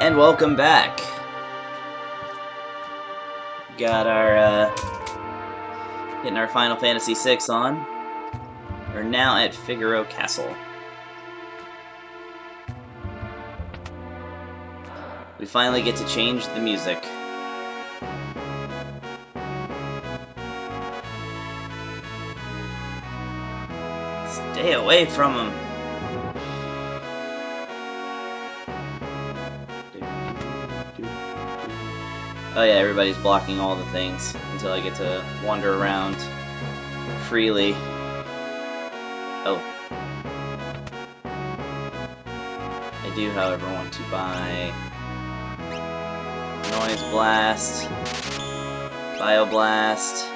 And welcome back. Got our, getting our Final Fantasy VI on. We're now at Figaro Castle. We finally get to change the music. Stay away from him. Oh yeah, everybody's blocking all the things until I get to wander around freely. Oh. I do, however, want to buy Noise Blast, Bioblast.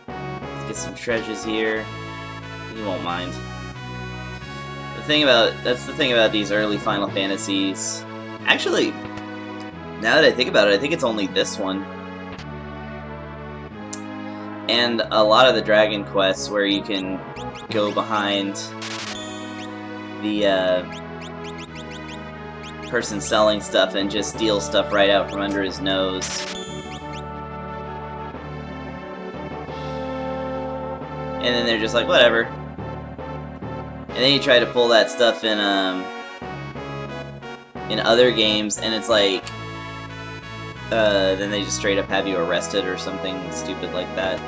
Let's get some treasures here. You won't mind. That's the thing about these early Final Fantasies. Actually, now that I think about it, I think it's only this one. And a lot of the Dragon Quests where you can go behind the person selling stuff and just steal stuff right out from under his nose. And then they're just like, whatever. And then you try to pull that stuff in other games, and it's like, then they just straight up have you arrested or something stupid like that.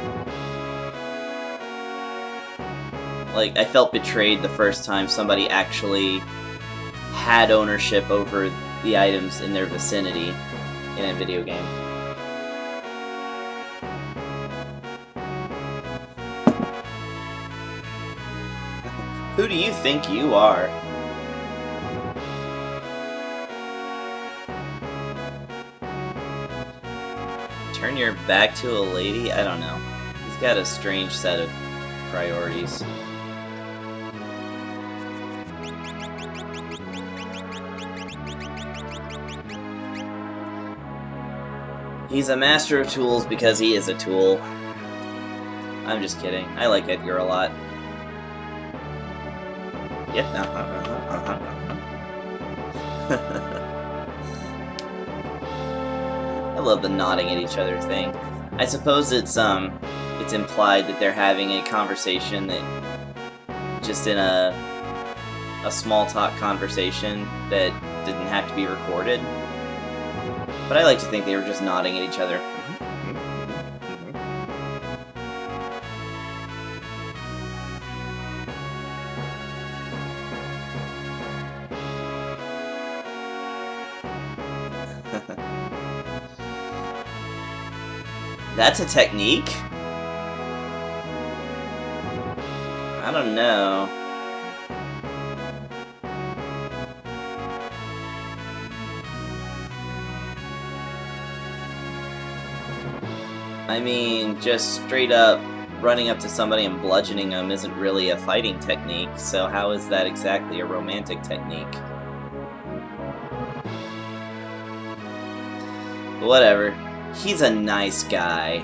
Like, I felt betrayed the first time somebody actually had ownership over the items in their vicinity in a video game. Who do you think you are? Turn your back to a lady? I don't know. He's got a strange set of priorities. He's a master of tools because he is a tool. I'm just kidding. I like Edgar a lot. Yep. I love the nodding at each other thing. I suppose it's implied that they're having a conversation that just in a small talk conversation that didn't have to be recorded. But I like to think they were just nodding at each other. That's a technique? I don't know. I mean, just straight up running up to somebody and bludgeoning them isn't really a fighting technique, so how is that exactly a romantic technique? Whatever. He's a nice guy.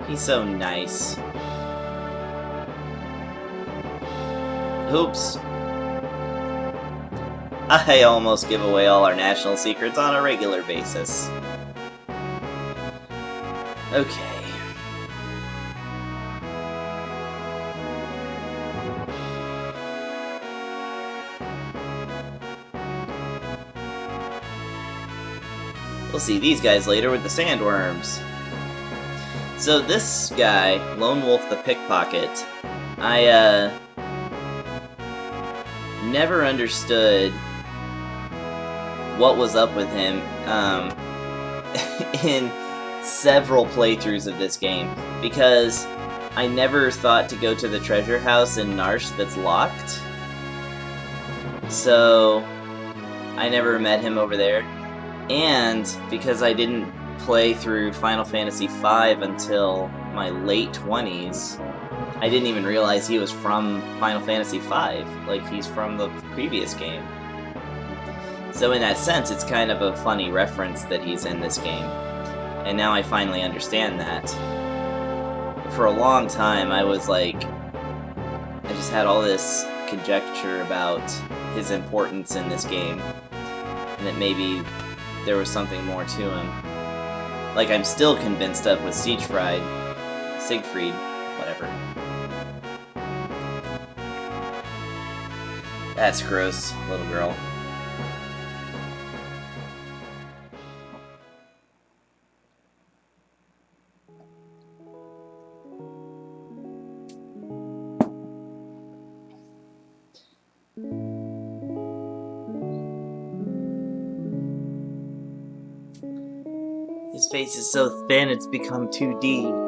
He's so nice. Oops. I almost give away all our national secrets on a regular basis. Okay. We'll see these guys later with the sandworms. So this guy, Lone Wolf the Pickpocket, I never understood what was up with him in several playthroughs of this game, because I never thought to go to the treasure house in Narsh that's locked. So I never met him over there. And because I didn't play through Final Fantasy V until my late 20s, I didn't even realize he was from Final Fantasy V. Like, he's from the previous game. So in that sense, it's kind of a funny reference that he's in this game. And now I finally understand that. For a long time, I was like, I just had all this conjecture about his importance in this game, and that maybe there was something more to him. Like I'm still convinced of with Siegfried, whatever. That's gross, little girl. His face is so thin it's become 2D.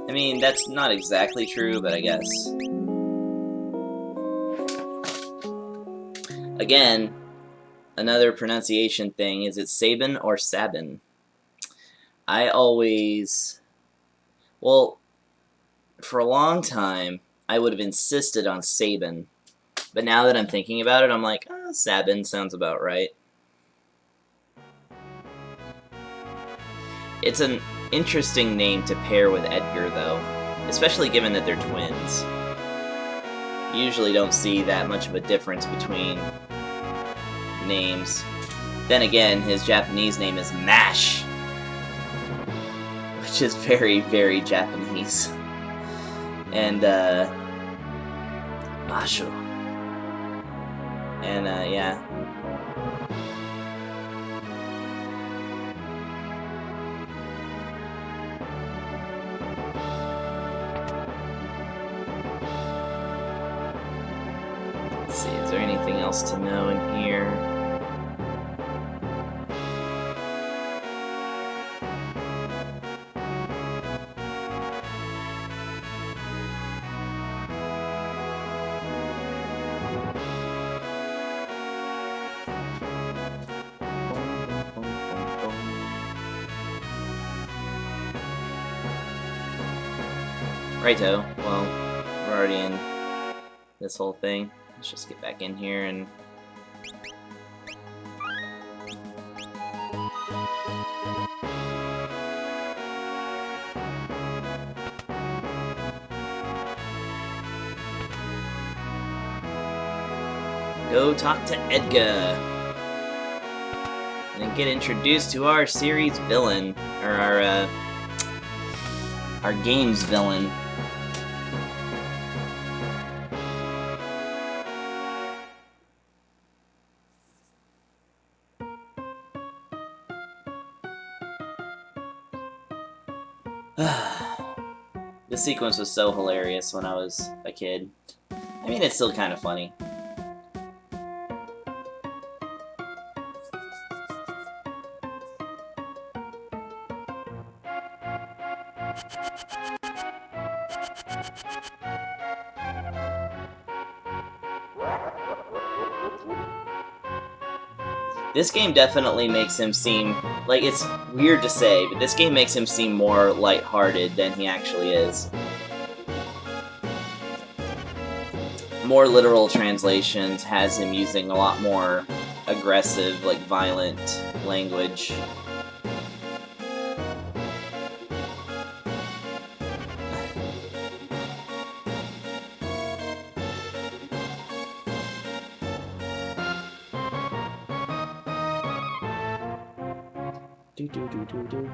I mean, that's not exactly true, but I guess. Again, another pronunciation thing, is it Sabin or Sabin? I always... Well, for a long time, I would have insisted on Sabin. But now that I'm thinking about it, I'm like, Sabin sounds about right. It's an interesting name to pair with Edgar, though, especially given that they're twins. You usually don't see that much of a difference between names. Then again, his Japanese name is Mash, which is very, very Japanese. And, Masho. And, yeah. Let's see, is there anything else to know in here? Righto, well, we're already in this whole thing. Let's just get back in here and... go talk to Edgar. And then get introduced to our series villain, or our game's villain. This sequence was so hilarious when I was a kid. I mean, it's still kind of funny. This game definitely makes him seem, like, it's weird to say, but this game makes him seem more lighthearted than he actually is. More literal translations has him using a lot more aggressive, like, violent language. Do do do do do.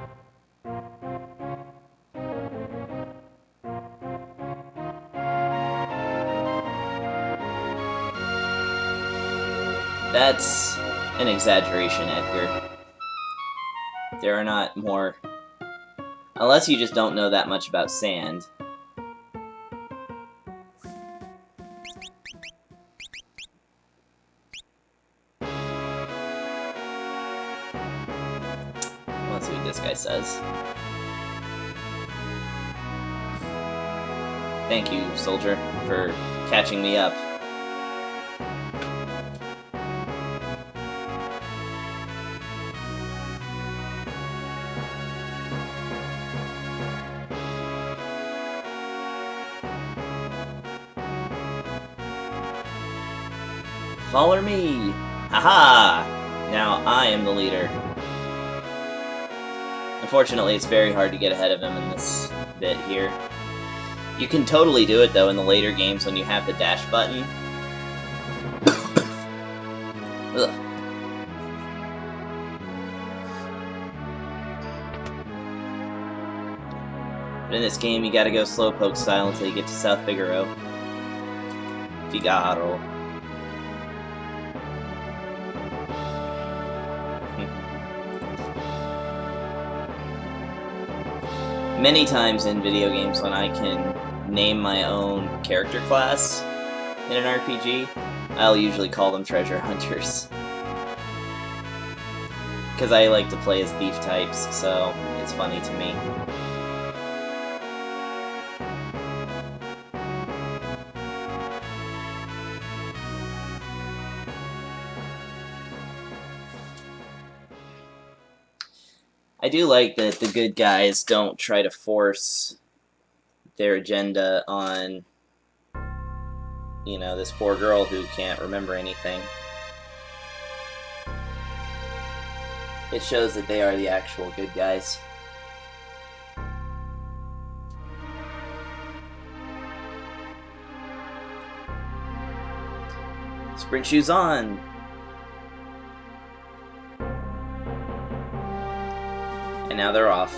That's an exaggeration, Edgar. There are not more... Unless you just don't know that much about sand. Let's see what this guy says. Thank you, soldier, for catching me up. Follow me! Haha! Now I am the leader. Unfortunately, it's very hard to get ahead of him in this bit here. You can totally do it, though, in the later games when you have the dash button. Ugh. But in this game, you gotta go slowpoke style until you get to South Figaro. Figaro. Many times in video games when I can name my own character class in an RPG, I'll usually call them treasure hunters. Because I like to play as thief types, so it's funny to me. I do like that the good guys don't try to force their agenda on, you know, this poor girl who can't remember anything. It shows that they are the actual good guys. Sprint shoes on! And now they're off.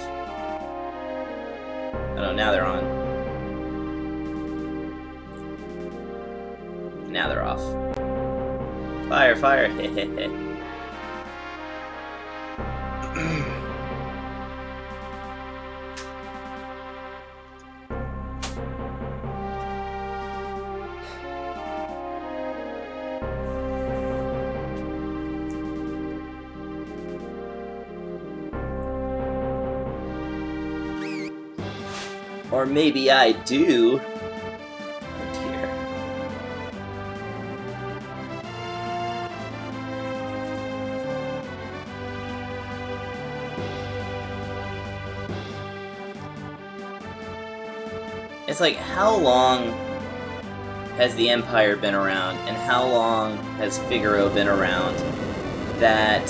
Oh no, now they're on. Now they're off. Fire, fire, hehehe. Or maybe I do. Oh dear. It's like, how long has the Empire been around, and how long has Figaro been around, that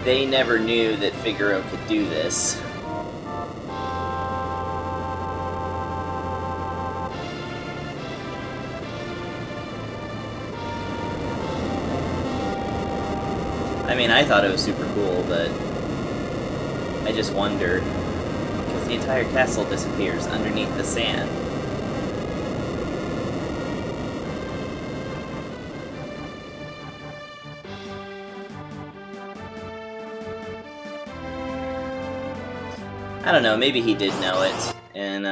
they never knew that Figaro could do this? I mean, I thought it was super cool, but I just wondered, because the entire castle disappears underneath the sand. I don't know, maybe he did know it, and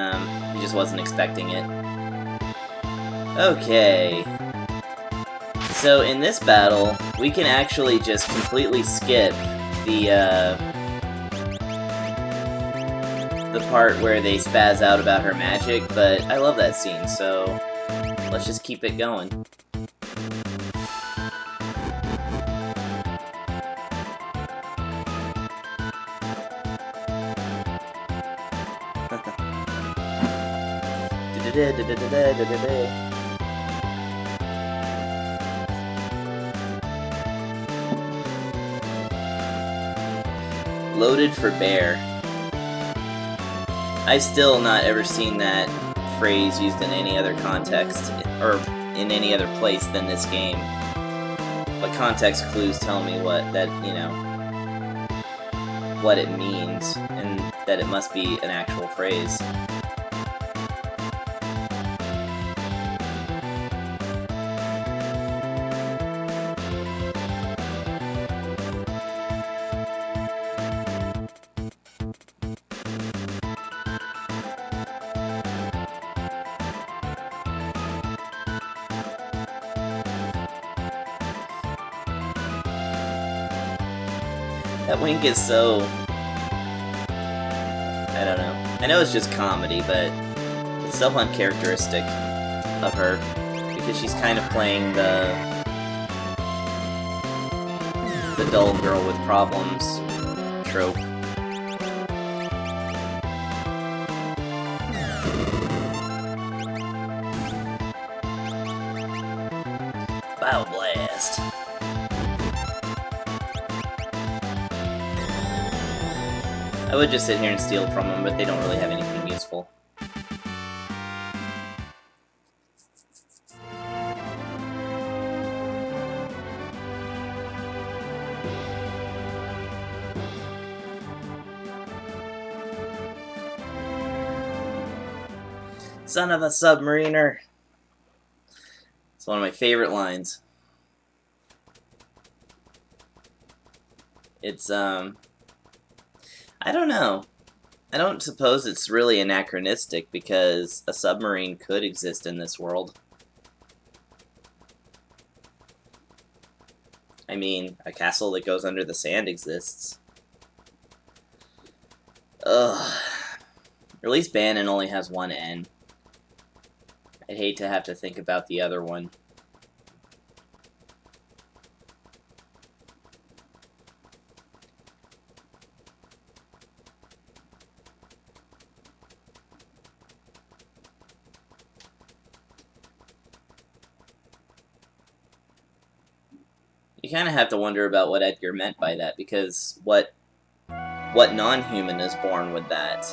he just wasn't expecting it. Okay. So in this battle, we can actually just completely skip the part where they spaz out about her magic, but I love that scene, so let's just keep it going. Loaded for bear. I've still not ever seen that phrase used in any other context, or in any other place than this game. But context clues tell me what that, you know, what it means, and that it must be an actual phrase. That wink is so... I don't know. I know it's just comedy, but it's so uncharacteristic of her, because she's kind of playing the dull girl with problems trope. Bow Blast. I would just sit here and steal from them, but they don't really have anything useful. Son of a submariner. It's one of my favorite lines. It's, I don't know. I don't suppose it's really anachronistic because a submarine could exist in this world. I mean, a castle that goes under the sand exists. Ugh. Or at least Bannon only has one N. I'd hate to have to think about the other one. You kind of have to wonder about what Edgar meant by that, because what non-human is born with that?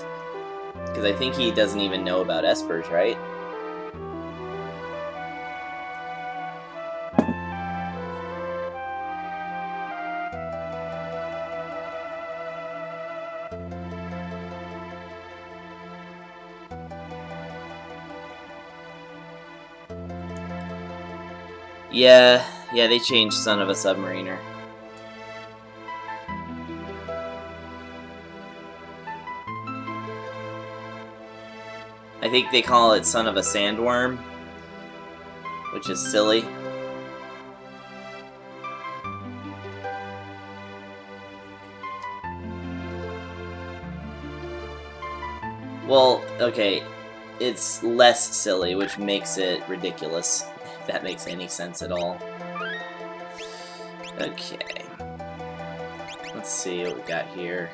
Because I think he doesn't even know about espers, right? Yeah, they changed Son of a Submariner. I think they call it Son of a Sandworm, which is silly. Well, okay, it's less silly, which makes it ridiculous, if that makes any sense at all. Okay. Let's see what we got here.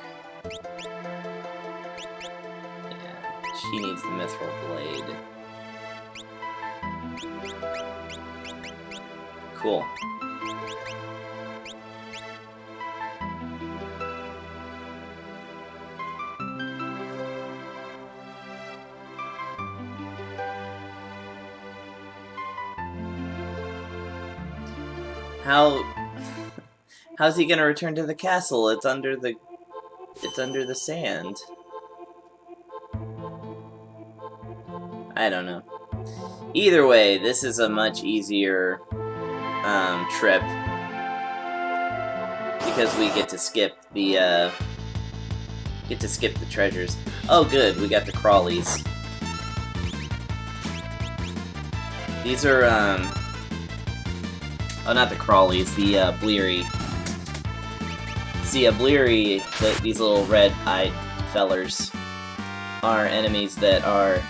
Yeah, she needs the Mithril Blade. Cool. How's he gonna return to the castle? It's under the sand. I don't know. Either way, this is a much easier trip because we get to skip the treasures. Oh, good, we got the crawlies. These are oh, not the crawlies, the bleary. See, a bleary, these little red-eyed fellers, are enemies that are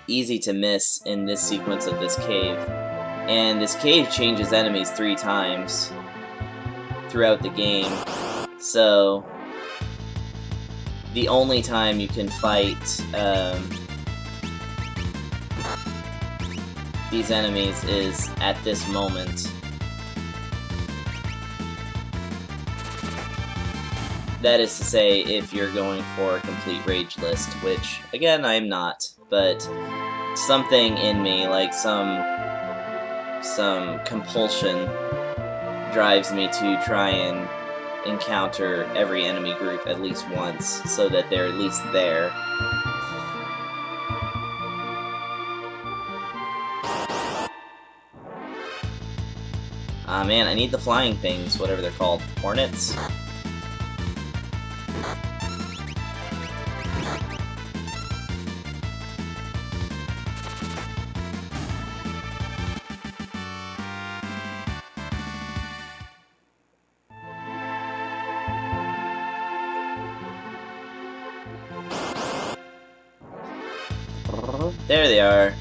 easy to miss in this sequence of this cave. And this cave changes enemies 3 times throughout the game, so the only time you can fight these enemies is at this moment. That is to say, if you're going for a complete rage list, which, again, I am not, but something in me, like some compulsion, drives me to try and encounter every enemy group at least once, so that they're at least there. Ah, man, I need the flying things, whatever they're called. Hornets? There they are.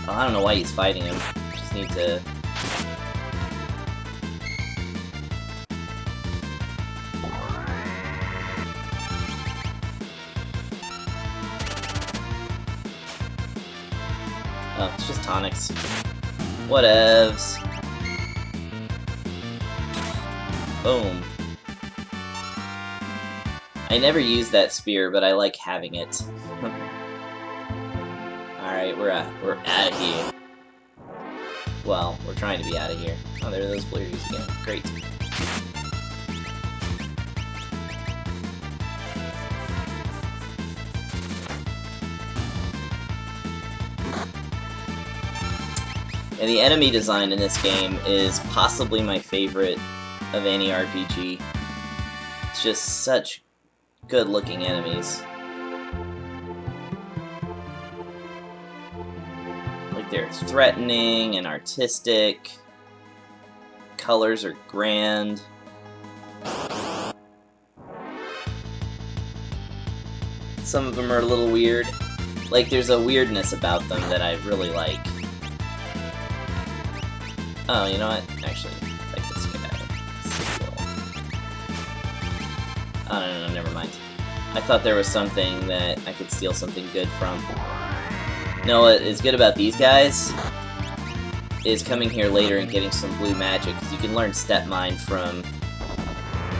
Oh, I don't know why he's fighting him. Just need to... Oh, it's just tonics. Whatevs. Boom. I never use that spear, but I like having it. Alright, we're out of here. Well, we're trying to be out of here. Oh, there are those blurries again. Great. And the enemy design in this game is possibly my favorite of any RPG. It's just such good-looking enemies. Like, they're threatening and artistic. Colors are grand. Some of them are a little weird. Like, there's a weirdness about them that I really like. Oh, you know what? Actually, like this guy. Oh, no, never mind. I thought there was something that I could steal something good from. No, what is good about these guys is coming here later and getting some blue magic, because you can learn Step Mine from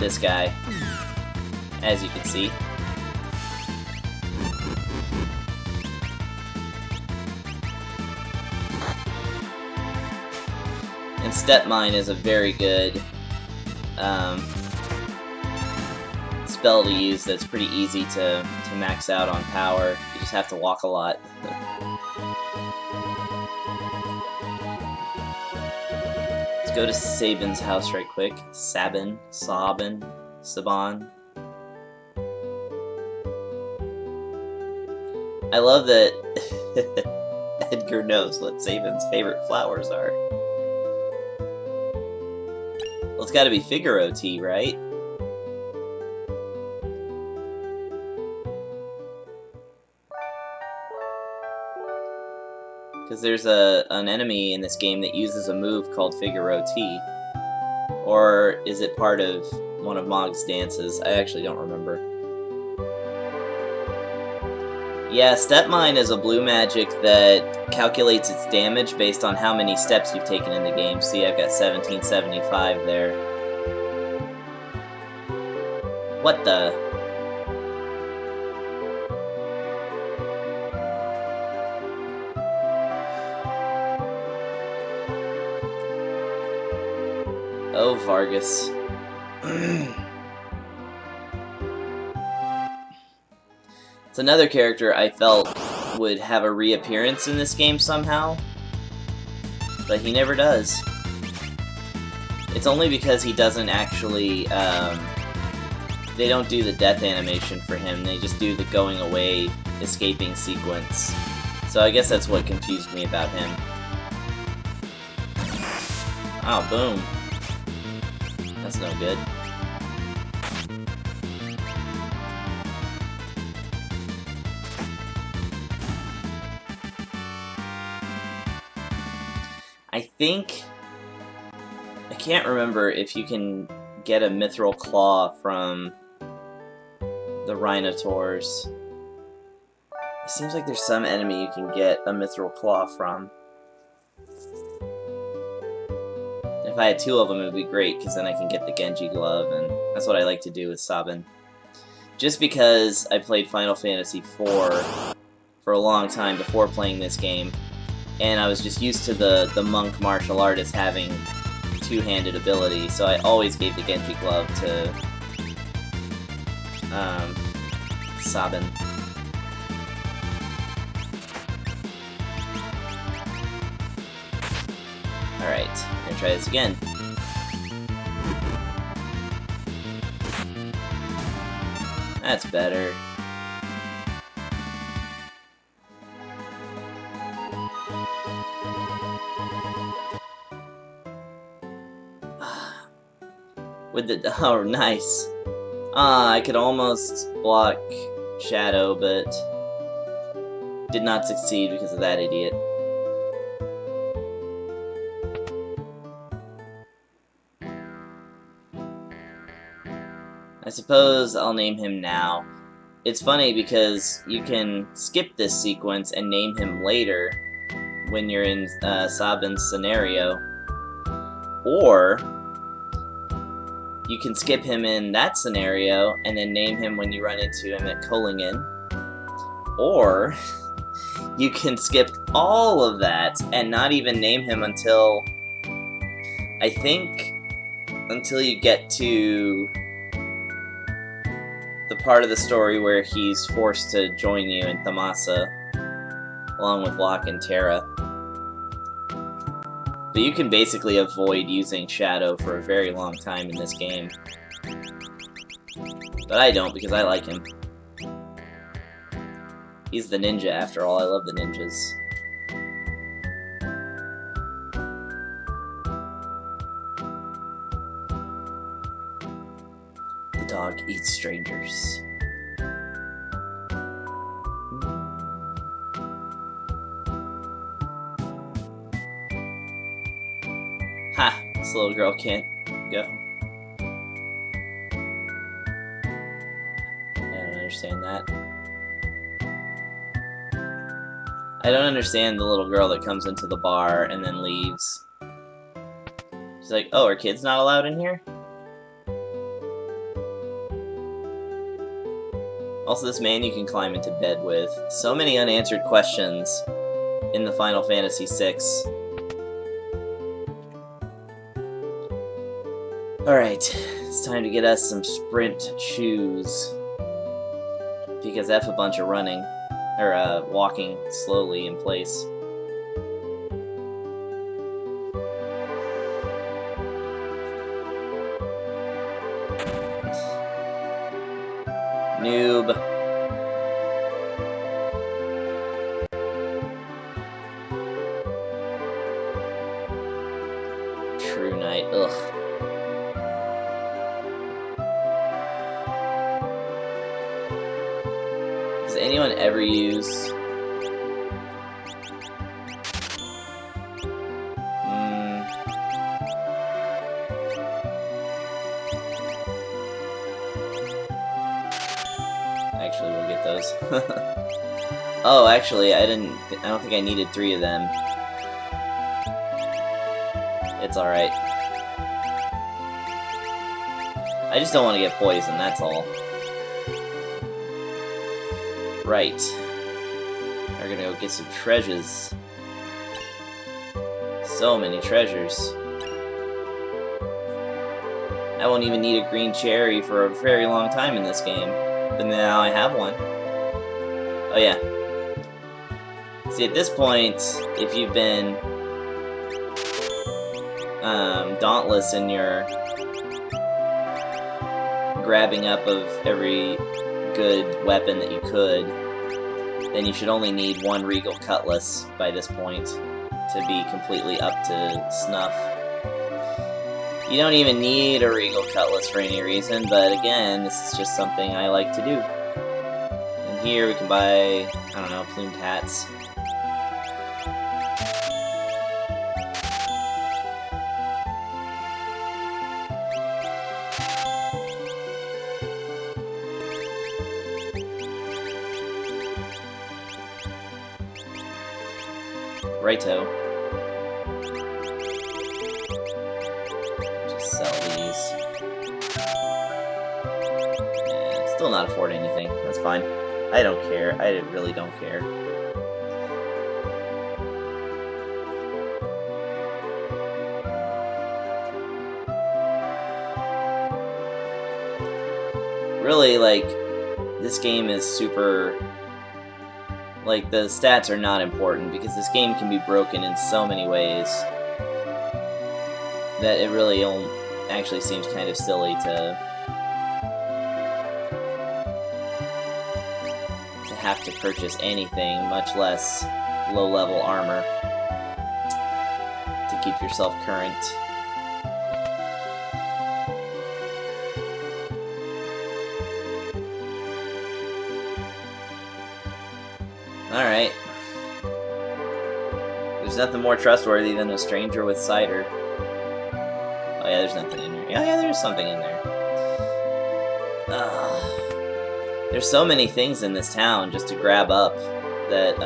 this guy, as you can see. And Step Mine is a very good spell to use that's pretty easy to max out on power. You just have to walk a lot. Let's go to Sabin's house right quick. Saban. I love that Edgar knows what Sabin's favorite flowers are. Well, it's gotta be Figaro tea, right? Because there's an enemy in this game that uses a move called Figaro tea. Or is it part of one of Mog's dances? I actually don't remember. Yeah, Step Mine is a blue magic that calculates its damage based on how many steps you've taken in the game. See, I've got 1775 there. What the? Oh, Vargas. It's another character I felt would have a reappearance in this game somehow, but he never does. It's only because he doesn't actually, they don't do the death animation for him, they just do the going away, escaping sequence. So I guess that's what confused me about him. Oh, boom. That's no good. I can't remember if you can get a mithril claw from the Rhinotaurs. It seems like there's some enemy you can get a mithril claw from. If I had two of them, it would be great, because then I can get the Genji glove, and that's what I like to do with Sabin. Just because I played Final Fantasy IV for a long time before playing this game, and I was just used to the monk martial artist having two-handed ability, so I always gave the Genji glove to Sabin. Alright, we're gonna try this again. That's better. With the... oh, nice. I could almost block Shadow, but did not succeed because of that idiot. I suppose I'll name him now. It's funny because you can skip this sequence and name him later, when you're in Sabin's scenario, or you can skip him in that scenario and then name him when you run into him at Kullingen, or you can skip all of that and not even name him until, I think, until you get to the part of the story where he's forced to join you in Thamasa, along with Locke and Terra. But you can basically avoid using Shadow for a very long time in this game. But I don't, because I like him. He's the ninja, after all. I love the ninjas. The dog eats strangers. Ha! This little girl can't go. I don't understand that. I don't understand the little girl that comes into the bar and then leaves. She's like, oh, are kids not allowed in here? Also, this man you can climb into bed with. So many unanswered questions in the Final Fantasy VI. Alright, it's time to get us some sprint shoes. Because F a bunch of running. Or, walking slowly in place. Noob. True Knight, ugh. Does anyone ever use... Actually, we'll get those. Oh, actually, I don't think I needed 3 of them. It's alright. I just don't want to get poisoned, that's all. Right. We're gonna go get some treasures. So many treasures. I won't even need a green cherry for a very long time in this game. But now I have one. Oh yeah. See, at this point, if you've been dauntless in your grabbing up of every good weapon that you could, then you should only need 1 Regal Cutlass by this point to be completely up to snuff. You don't even need a Regal Cutlass for any reason, but again, this is just something I like to do. And here we can buy, I don't know, plumed hats. Righto. Just sell these. Yeah, still not afford anything. That's fine. I don't care. I really don't care. Really, like, this game is super... Like, the stats are not important, because this game can be broken in so many ways that it really actually seems kind of silly to have to purchase anything, much less low-level armor, to keep yourself current. Alright. There's nothing more trustworthy than a stranger with cider. Oh yeah, there's nothing in here. Yeah, there's something in there. There's so many things in this town just to grab up that,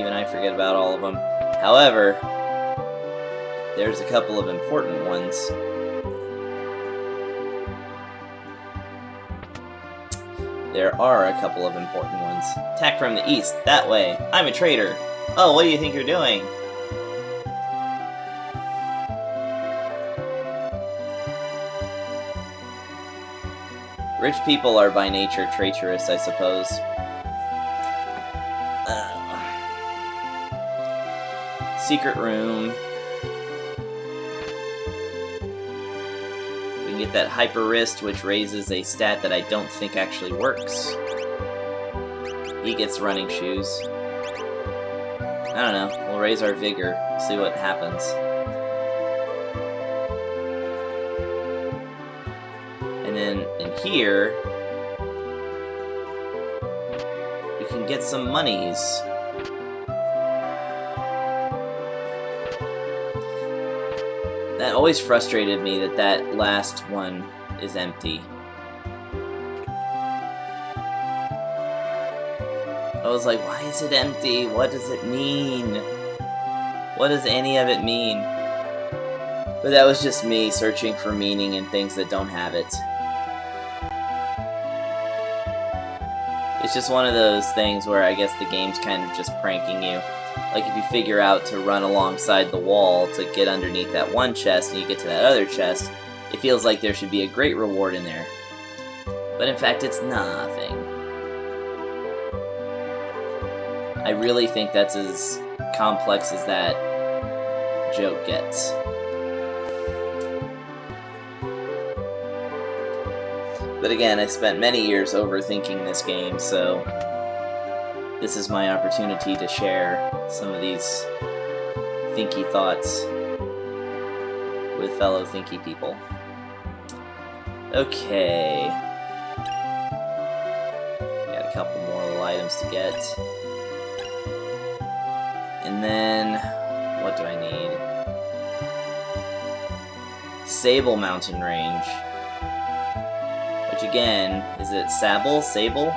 Even I forget about all of them. However, there's a couple of important ones. There are a couple of important ones. Attack from the east, that way. I'm a traitor. Oh, what do you think you're doing? Rich people are by nature traitorous, I suppose. Secret room. We can get that hyper wrist, which raises a stat that I don't think actually works. He gets running shoes. I don't know. We'll raise our vigor. See what happens. And then in here, we can get some monies. That always frustrated me that that last one is empty. I was like, why is it empty? What does it mean? What does any of it mean? But that was just me searching for meaning in things that don't have it. It's just one of those things where I guess the game's kind of just pranking you. Like if you figure out to run alongside the wall to get underneath that one chest and you get to that other chest, it feels like there should be a great reward in there. But in fact, it's nothing. I really think that's as complex as that joke gets. But again, I spent many years overthinking this game, so this is my opportunity to share some of these thinky thoughts with fellow thinky people. Okay. Got a couple more little items to get. And then, what do I need? Sable Mountain Range. Which again, is it Sable? Sable?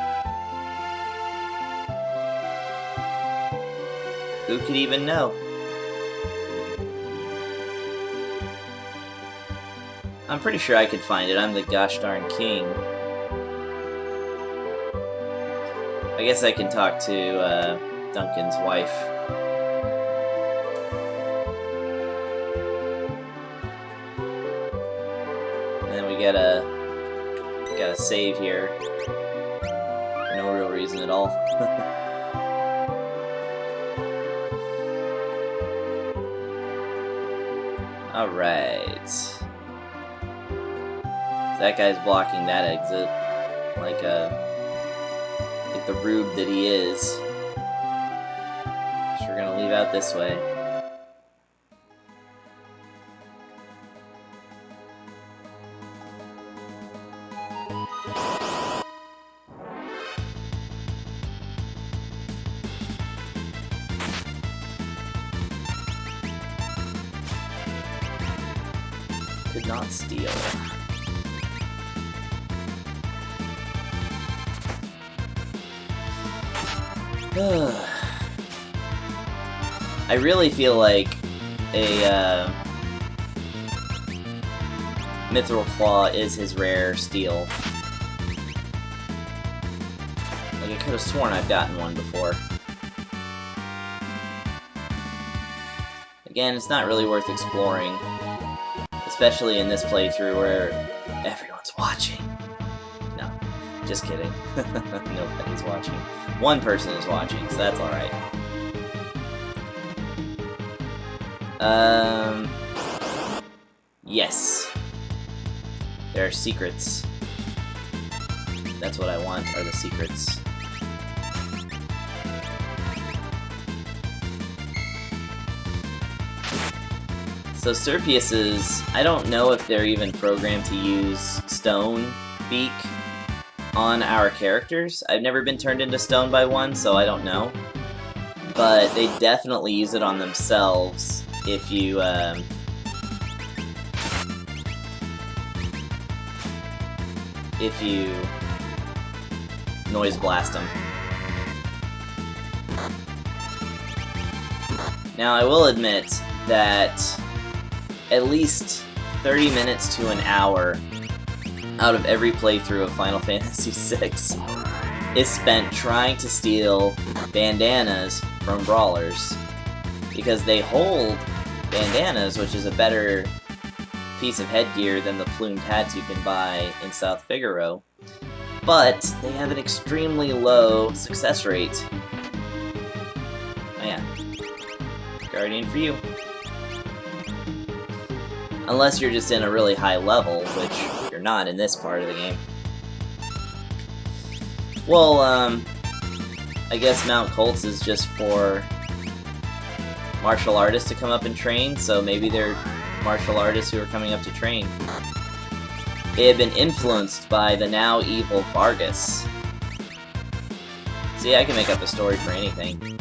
Who could even know? I'm pretty sure I could find it. I'm the gosh darn king. I guess I can talk to Duncan's wife. And then we gotta save here. For no real reason at all. Alright. That guy's blocking that exit. Like the rube that he is. So we're gonna leave out this way. Could not steal. I really feel like a Mithril Claw is his rare steal. Like I could have sworn I've gotten one before. Again, it's not really worth exploring. Especially in this playthrough where everyone's watching. No, just kidding. Nobody's watching. One person is watching, so that's alright. Yes. There are secrets. That's what I want, are the secrets. So Serpiuses, I don't know if they're even programmed to use Stone Beak on our characters. I've never been turned into stone by one, so I don't know. But they definitely use it on themselves if you, noise blast them. Now, I will admit that at least 30 minutes to an hour out of every playthrough of Final Fantasy VI is spent trying to steal bandanas from brawlers. Because they hold bandanas, which is a better piece of headgear than the plumed hats you can buy in South Figaro, but they have an extremely low success rate. Oh yeah. Guardian for you. Unless you're just in a really high level, which you're not in this part of the game. Well, I guess Mount Colts is just for martial artists to come up and train, so maybe they're martial artists who are coming up to train. They have been influenced by the now evil Vargas. See, I can make up a story for anything.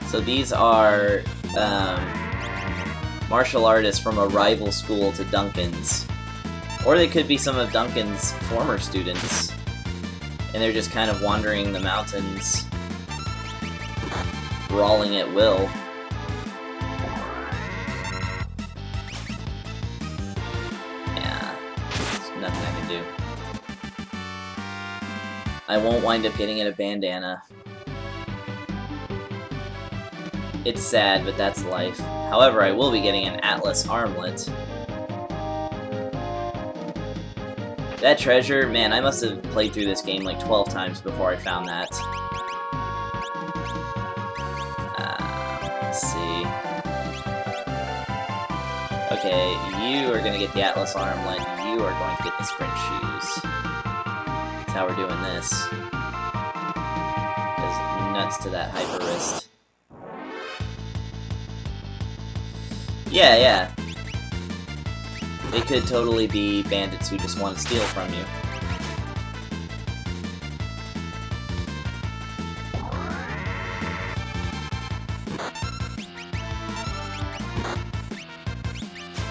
So these are martial artists from a rival school to Duncan's. Or they could be some of Duncan's former students. And they're just kind of wandering the mountains, brawling at will. Yeah, there's nothing I can do. I won't wind up getting a bandana. It's sad, but that's life. However, I will be getting an Atlas armlet. That treasure, man, I must have played through this game like 12 times before I found that. Let's see. Okay, you are gonna get the Atlas armlet, you are going to get the sprint shoes. That's how we're doing this. There's nuts to that hyper wrist. Yeah. They could totally be bandits who just want to steal from you.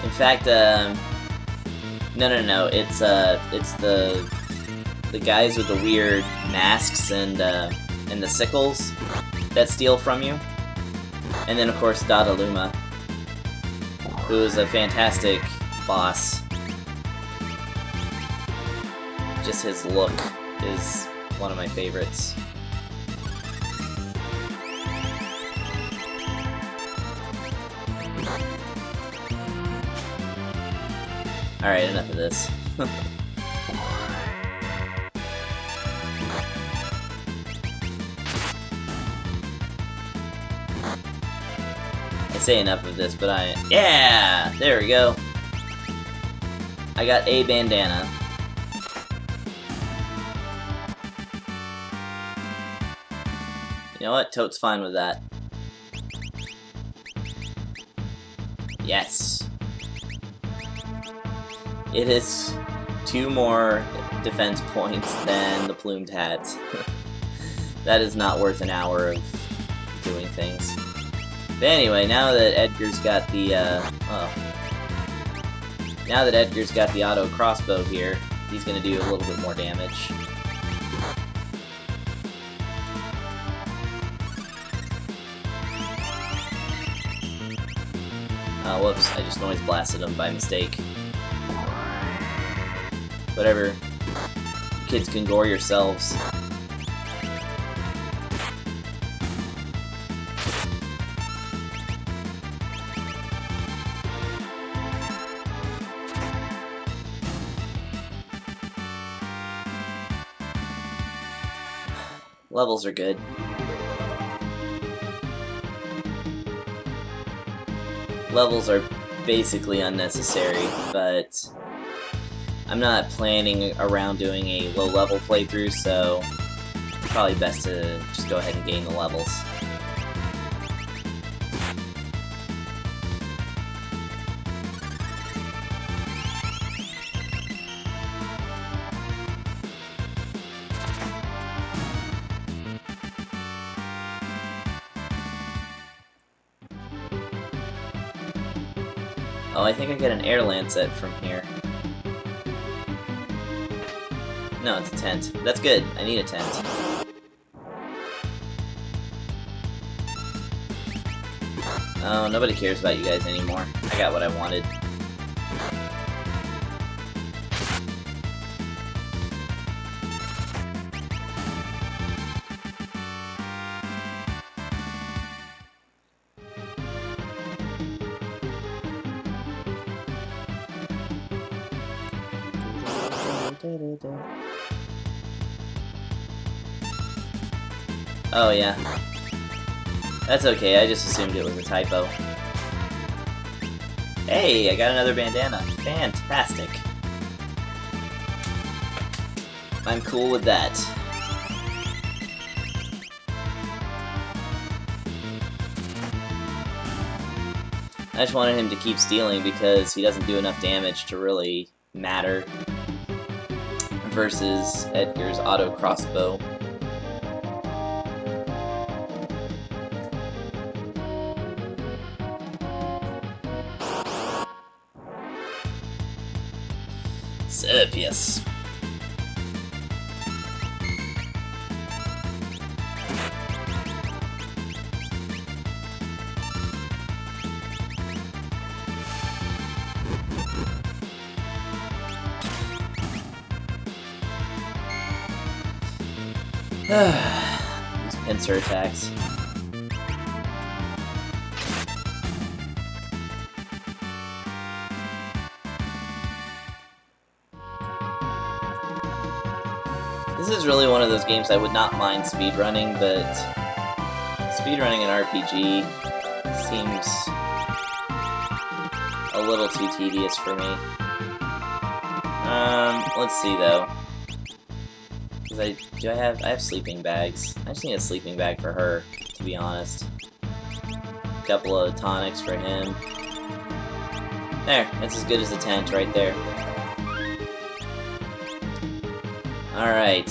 In fact, no. It's the guys with the weird masks and the sickles that steal from you, and then of course Dadaluma, who is a fantastic boss. Just his look is one of my favorites. Alright, enough of this. I say enough of this, but yeah! There we go. I got a bandana. You know what? Toad's fine with that. Yes. It is 2 more defense points than the plumed hat. That is not worth an hour of doing things. But anyway, now that Edgar's got the, now that Edgar's got the auto crossbow here, he's gonna do a little bit more damage. Oh, whoops, I just noise blasted him by mistake. Whatever. Kids can gore yourselves. Levels are good. Levels are basically unnecessary, but I'm not planning around doing a low-level playthrough, so it's probably best to just go ahead and gain the levels. Oh, I think I get an air lancet from here. No, it's a tent. That's good. I need a tent. Oh, nobody cares about you guys anymore. I got what I wanted. Oh, yeah. That's okay, I just assumed it was a typo. Hey, I got another bandana. Fantastic. I'm cool with that. I just wanted him to keep stealing because he doesn't do enough damage to really matter versus Edgar's auto crossbow. Serpius. These pincer attacks. This is really one of those games I would not mind speedrunning, but speedrunning an RPG seems a little too tedious for me. Let's see though. I have sleeping bags. I just need a sleeping bag for her, to be honest. A couple of tonics for him. There, that's as good as a tent right there. Alright.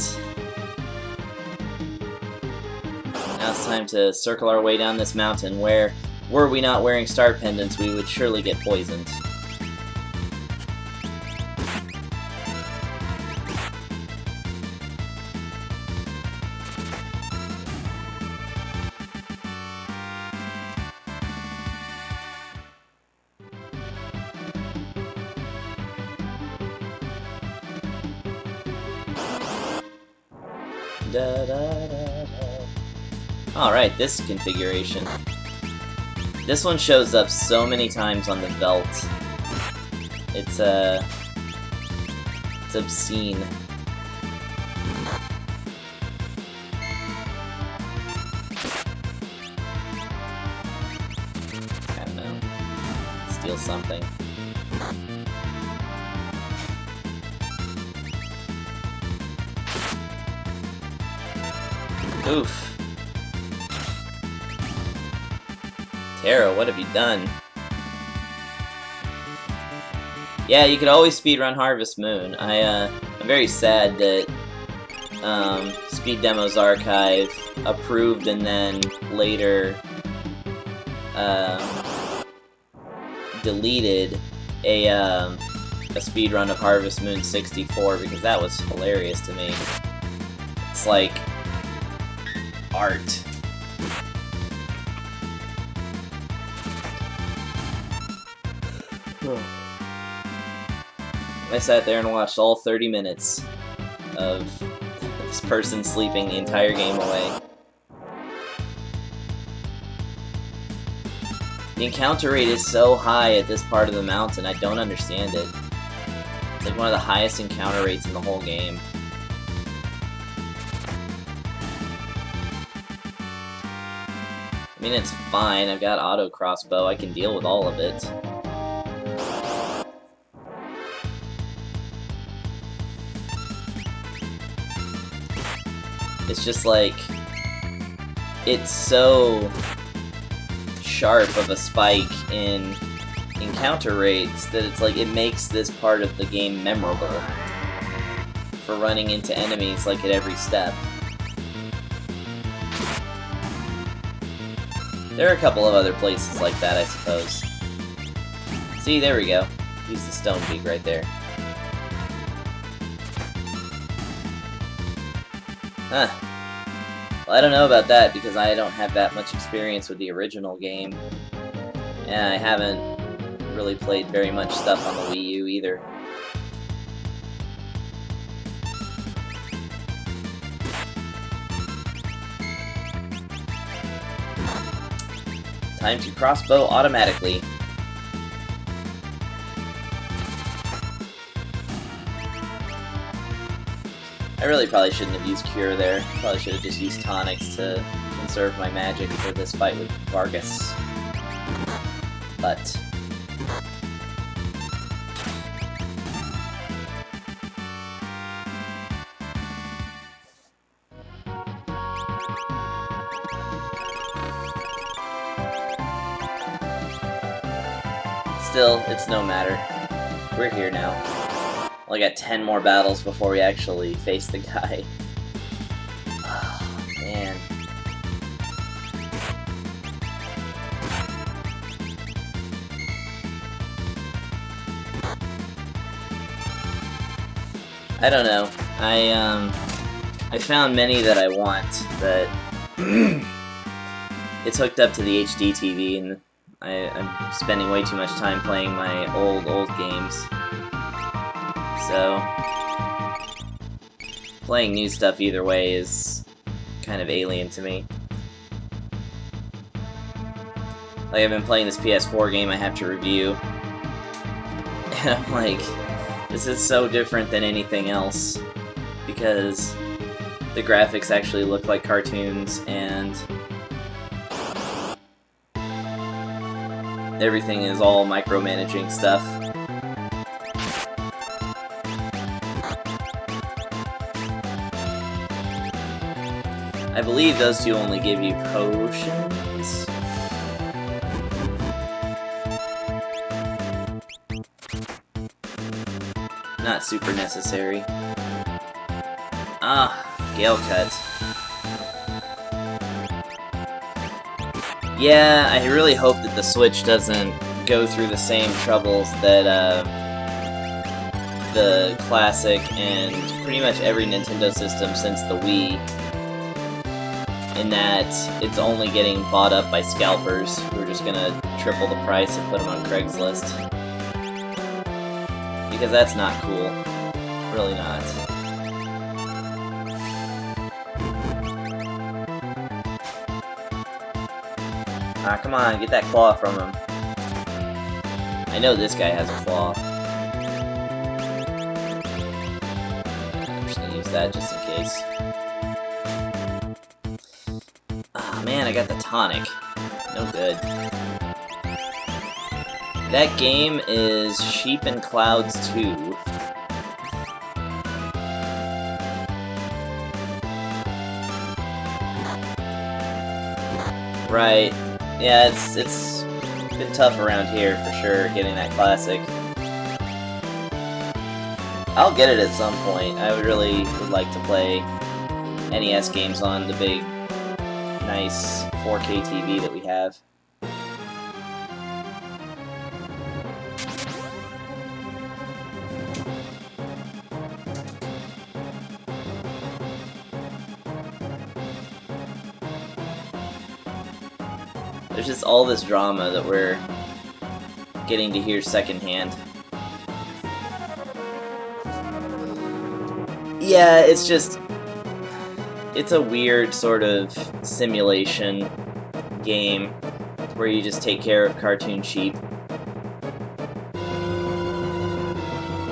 Now it's time to circle our way down this mountain where, were we not wearing star pendants, we would surely get poisoned. Alright, this configuration. This one shows up so many times on the belt. It's obscene. I don't know. Steal something. Oof. Tara, what have you done? Yeah, you could always speedrun Harvest Moon. I'm very sad that Speed Demos Archive approved and then later deleted a speedrun of Harvest Moon 64 because that was hilarious to me. It's like art. I sat there and watched all 30 minutes of this person sleeping the entire game away. The encounter rate is so high at this part of the mountain, I don't understand it. It's like one of the highest encounter rates in the whole game. I mean, it's fine. I've got auto crossbow. I can deal with all of it. It's just like, it's so sharp of a spike in encounter rates that it's like it makes this part of the game memorable for running into enemies like at every step. There are a couple of other places like that, I suppose. See, there we go. Use the stone peak right there. Huh. Well, I don't know about that because I don't have that much experience with the original game. And I haven't really played very much stuff on the Wii U either. Time to crossbow automatically. I really probably shouldn't have used Cure there. Probably should have just used Tonics to conserve my magic for this fight with Vargas. But still, it's no matter. We're here now. Only got 10 more battles before we actually face the guy. Oh, man. I don't know. I found many that I want, but it's hooked up to the HD TV, and I'm spending way too much time playing my old games. So playing new stuff either way is kind of alien to me. Like, I've been playing this PS4 game I have to review, and I'm like, this is so different than anything else, because the graphics actually look like cartoons, and everything is all micromanaging stuff. I believe those two only give you potions. Not super necessary. Ah, Gale Cut. Yeah, I really hope that the Switch doesn't go through the same troubles that the classic and pretty much every Nintendo system since the Wii, in that it's only getting bought up by scalpers who are just gonna triple the price and put them on Craigslist. Because that's not cool. Really not. Ah, come on, get that claw from him. I know this guy has a claw. I'm just gonna use that just in case. Ah, man, I got the tonic. No good. That game is Sheep and Clouds 2. Right. Yeah, it's been tough around here for sure, getting that classic. I'll get it at some point. I really would like to play NES games on the big, nice 4K TV that we have. There's just all this drama that we're getting to hear secondhand. Yeah, it's just... it's a weird sort of simulation game where you just take care of cartoon sheep.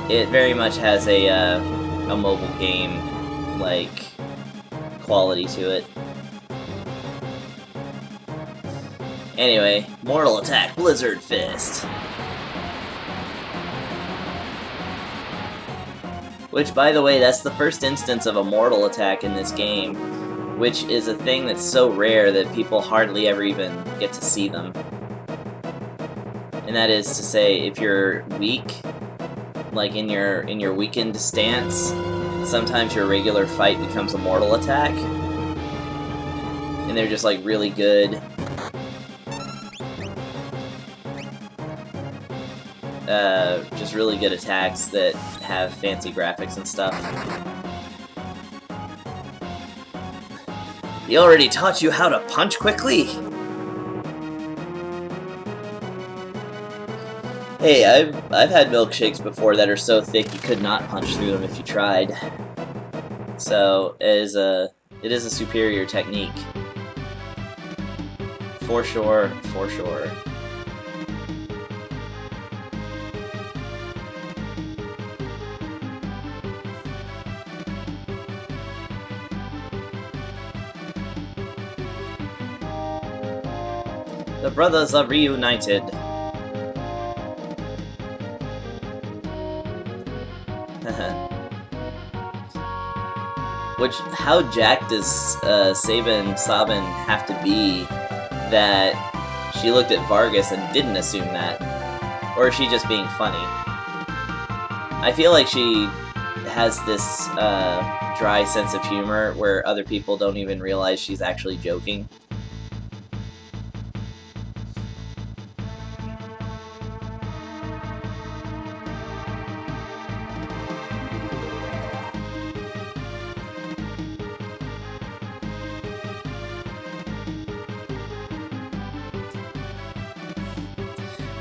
It very much has a mobile game-like quality to it. Anyway, Mortal Attack Blizzard Fist. Which, by the way, that's the first instance of a mortal attack in this game, which is a thing that's so rare that people hardly ever even get to see them. And that is to say, if you're weak, like in your weakened stance, sometimes your regular fight becomes a mortal attack. And they're just like really good. Just really good attacks that have fancy graphics and stuff. He already taught you how to punch quickly? Hey, I've had milkshakes before that are so thick you could not punch through them if you tried. So it is a superior technique. For sure, for sure. The brothers are reunited. Which, how jacked does Sabin have to be that she looked at Vargas and didn't assume that? Or is she just being funny? I feel like she has this dry sense of humor where other people don't even realize she's actually joking.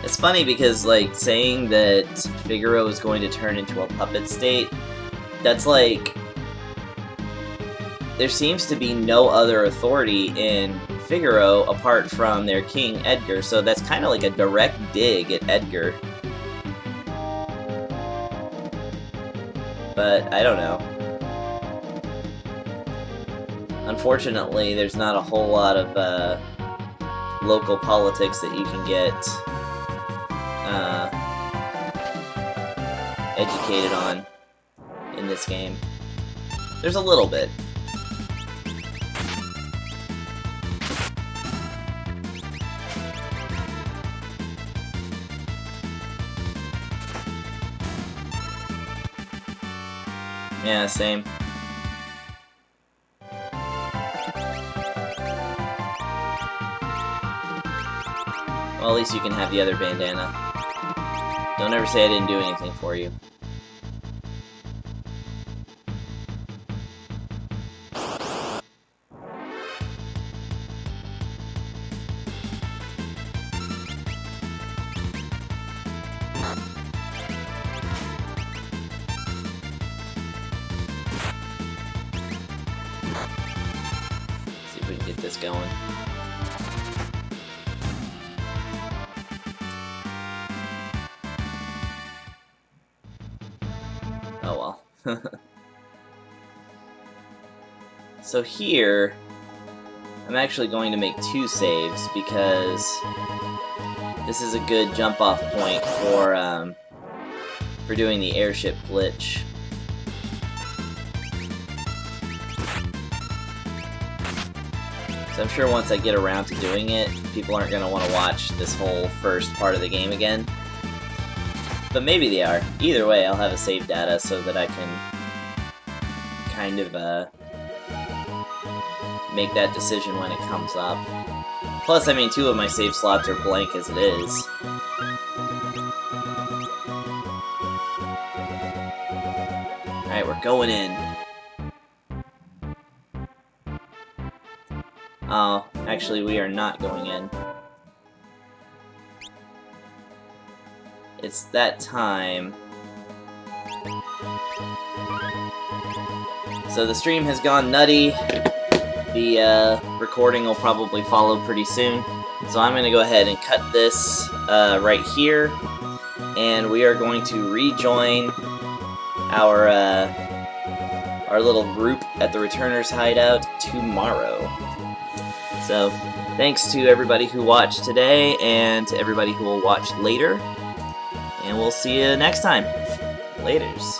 It's funny because, like, saying that Figaro is going to turn into a puppet state, that's like... There seems to be no other authority in Figaro apart from their king, Edgar, so that's kind of like a direct dig at Edgar. But, I don't know. Unfortunately, there's not a whole lot of local politics that you can get educated on in this game. There's a little bit. Yeah, same. Well, at least you can have the other bandana. Don't ever say I didn't do anything for you. See if we can get this going. Oh well. So here, I'm actually going to make 2 saves because this is a good jump-off point for doing the airship glitch. So I'm sure once I get around to doing it, people aren't going to want to watch this whole first part of the game again. But maybe they are. Either way, I'll have a save data so that I can kind of make that decision when it comes up. Plus, I mean, 2 of my save slots are blank as it is. Alright, we're going in. Oh, actually, we are not going in. It's that time. So the stream has gone nutty. The recording will probably follow pretty soon. So I'm going to go ahead and cut this right here. And we are going to rejoin our little group at the Returner's Hideout tomorrow. So, thanks to everybody who watched today, and to everybody who will watch later. And we'll see you next time. Laters.